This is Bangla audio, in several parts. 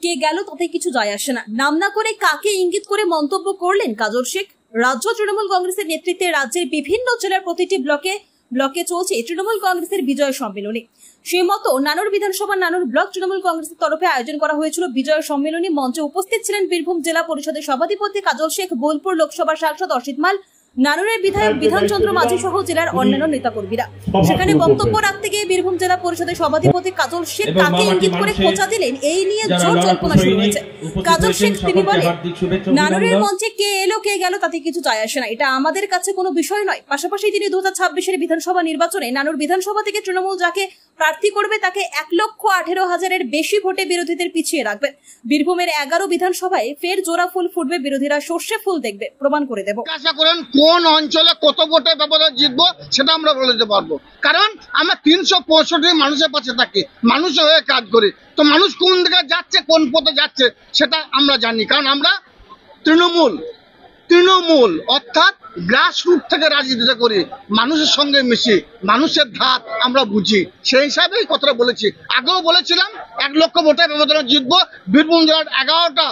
কে গেল তাতে কিছু যায় আসে না। নাম না করে কাকে ইঙ্গিত করে মন্তব্য করলেন কাজল শেখ। রাজ্য তৃণমূল কংগ্রেসের নেতৃত্বে রাজ্যের বিভিন্ন জেলার প্রতিটি ব্লকে চলছে তৃণমূল কংগ্রেসের বিজয় সম্মেলনী। সেই মতো নানুর বিধানসভা নানুর ব্লক তৃণমূল কংগ্রেসের তরফে আয়োজন করা হয়েছিল বিজয় সম্মেলনী। মঞ্চে উপস্থিত ছিলেন বীরভূম জেলা পরিষদের সভাধিপতি কাজল শেখ, বোলপুর লোকসভার সাংসদ অসিত মাল, নানুরের বিধায়ক বিধানচন্দ্র মাঝি সহ জেলার অন্যান্য নেতাকর্মীরা। সেখানে বক্তব্য রাখতে গিয়ে বীরভূম জেলা পরিষদের সভাধিপতি কাজল শেখ কাকে ইঙ্গিত করে খোঁচা দিলেন, এই নিয়ে জোর জল্পনা শুরু হয়েছে। কাজল শেখ তিনি বলেন, নানুরের মঞ্চে কে এলো কে গেল তাতে কিছু যায় আসে না, এটা আমাদের কাছে কোনো বিষয় নয়। পাশাপাশি তিনি 2026-এর বিধানসভা নির্বাচনে নানুর বিধানসভা থেকে তৃণমূল যাকে প্রার্থী করবে তাকে 1,18,000-এর বেশি ভোটে বিরোধীদের পিছিয়ে রাখবেন। বীরভূমের 11 বিধানসভায় ফের জোড়া ফুল ফুটবে, বিরোধীরা সর্ষে ফুল দেখবে, প্রমাণ করে দেব। আশা করেন কোন অঞ্চলে কত ভোটে ব্যবধান জিতবো সেটা আমরা বলে দিতে পারবো, কারণ আমরা 365 মানুষের পাশে থাকি, মানুষের হয়ে কাজ করি। তো মানুষ কোন দিকে যাচ্ছে, কোন পথে যাচ্ছে সেটা আমরা জানি, কারণ আমরা তৃণমূল অর্থাৎ গ্রাসরুট থেকে রাজনীতিটা করি, মানুষের সঙ্গে মিশি, মানুষের ধাত আমরা বুঝি, সেই হিসাবেই কথাটা বলেছি। আগেও বলেছিলাম 1 লক্ষ ভোটে ব্যবধানে জিতবো। বীরভূম জেলার 11টা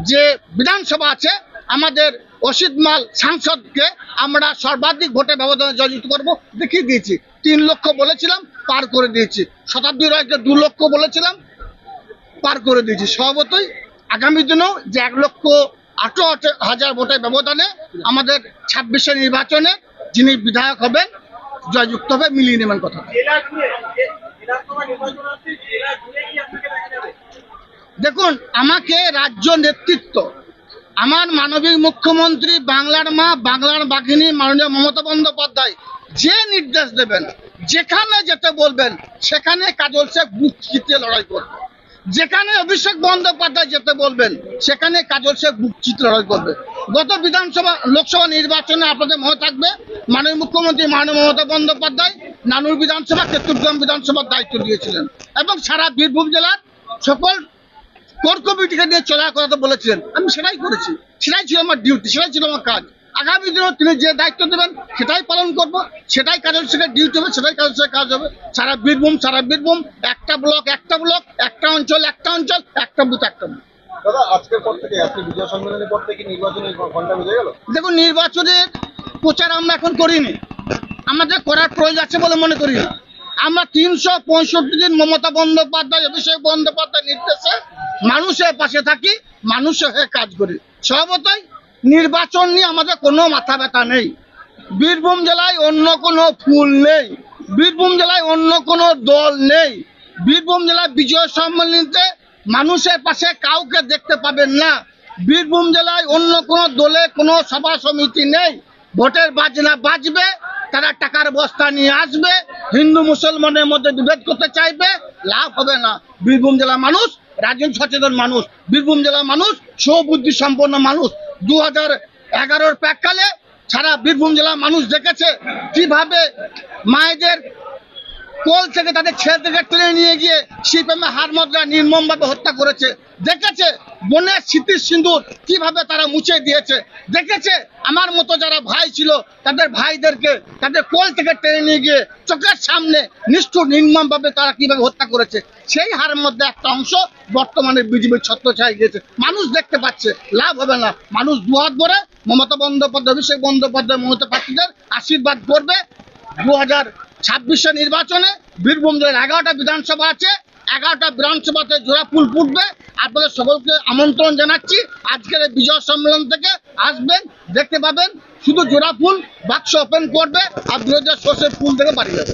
যে বিধানসভা আছে, আমাদের অসিত মাল সাংসদকে আমরা সর্বাধিক ভোটে ব্যবধানে জয়যুক্ত করবো, দেখিয়ে দিয়েছি। 3 লক্ষ বলেছিলাম, পার করে দিয়েছি। শতাব্দী রায়কে 2 লক্ষ বলেছিলাম, পার করে দিয়েছি। স্বভাবতই আগামী দিনেও যে 1,18,000 ভোটের ব্যবধানে আমাদের 26-এর নির্বাচনে যিনি বিধায়ক হবেন জয়যুক্ত হবে, মিলিয়ে নেবেন কথা। দেখুন, আমাকে রাজ্য নেতৃত্ব, আমার মানবিক মুখ্যমন্ত্রী, বাংলার মা, বাংলার বাঘিনী মাননীয় মমতা বন্দ্যোপাধ্যায় যে নির্দেশ দেবেন, যেখানে যেতে বলবেন সেখানে কাজল শেখ বুক চিতিয়ে লড়াই করবে। যেখানে অভিষেক বন্দ্যোপাধ্যায় যেতে বলবেন সেখানে কাজল শেখ বুক চিতিয়ে লড়াই করবে। গত লোকসভা নির্বাচনে আপনাদের মনে থাকবে, মাননীয় মুখ্যমন্ত্রী মাননীয় মমতা বন্দ্যোপাধ্যায় নানুর বিধানসভা, কেতুগ্রাম বিধানসভার দায়িত্ব দিয়েছিলেন এবং সারা বীরভূম জেলার সকল কোর কমিটিকে নিয়ে চলার কথা বলেছিলেন। আমি সেটাই করেছি, সেটাই ছিল আমার ডিউটি, সেটাই ছিল আমার কাজ। আগামী দিনেও তিনি যে দায়িত্ব দেবেন সেটাই পালন করব, সেটাই কাজল শেখের ডিউটি হবে, সেটাই কাজল শেখের কাজ হবে। সারা বীরভূম একটা ব্লক, একটা অঞ্চল, একটা বুথ, একটা বুথ। দাদা, আজকের পর থেকে, আজকে বিজয় সম্মেলনের পর থেকে নির্বাচনের ঘন্টা বেজে গেল। দেখুন, নির্বাচনের প্রচার আমরা এখন করিনি, আমাদের করার প্রয়োজন আছে বলে মনে করি না। আমরা 365 দিন মমতা বন্দ্যোপাধ্যায়, অভিষেক বন্দ্যোপাধ্যায় নির্দেশে মানুষের পাশে থাকি, মানুষের হয়ে কাজ করি। স্বভাবতই নির্বাচন নিয়ে আমাদের কোনো মাথা ব্যথা নেই। বীরভূম জেলায় অন্য কোনো ফুল নেই, বীরভূম জেলায় অন্য কোনো দল নেই। বীরভূম জেলায় বিজয় সম্মেলনীতে মানুষের পাশে কাউকে দেখতে পাবেন না। বীরভূম জেলায় অন্য কোনো দলে কোনো সভা সমিতি নেই। ভোটের বাজনা বাজবে, তারা টাকার বস্তা নিয়ে আসবে, হিন্দু মুসলমানের মধ্যে বিভেদ করতে চাইবে, লাভ হবে না। বীরভূম জেলার মানুষ রাজনৈতিক সচেতন মানুষ, বীরভূম জেলার মানুষ সুবুদ্ধি সম্পন্ন মানুষ। 2011-র প্রাককালে সারা বীরভূম জেলার মানুষ দেখেছে কিভাবে মায়েদের কোল থেকে তাদের ছেলে থেকে টেনে নিয়ে গিয়ে সিপিএমে হার মদ্রা নির্মমভাবে হত্যা করেছে, দেখেছে বনের স্মৃতির সিঁদুর কিভাবে তারা মুছে দিয়েছে, দেখেছে আমার মতো যারা ভাই ছিল তাদের ভাইদেরকে তাদের কোল থেকে টেনে নিয়ে গিয়ে চোখের সামনে নিষ্ঠুর নির্মমভাবে তারা কিভাবে হত্যা করেছে। সেই হার মধ্যে একটা অংশ বর্তমানে বিজেপির ছত্রছায়ায় গিয়েছে, মানুষ দেখতে পাচ্ছে, লাভ হবে না। মানুষ দুহাত ভরে মমতা বন্দ্যোপাধ্যায়, অভিষেক বন্দ্যোপাধ্যায়, মমতা প্রার্থীদের আশীর্বাদ করবে। 2026-এর নির্বাচনে বীরভূম জেলার 11টা বিধানসভা আছে, 11টা বিধানসভাতে জোড়া ফুল ফুটবে। আপনাদের সকলকে আমন্ত্রণ জানাচ্ছি, আজকের এই বিজয় সম্মেলন থেকে আসবেন, দেখতে পাবেন শুধু জোড়া ফুল, বাক্স ওপেন করবে আর বিরোধীদের সর্ষের ফুল থেকে বাড়ি যাবে।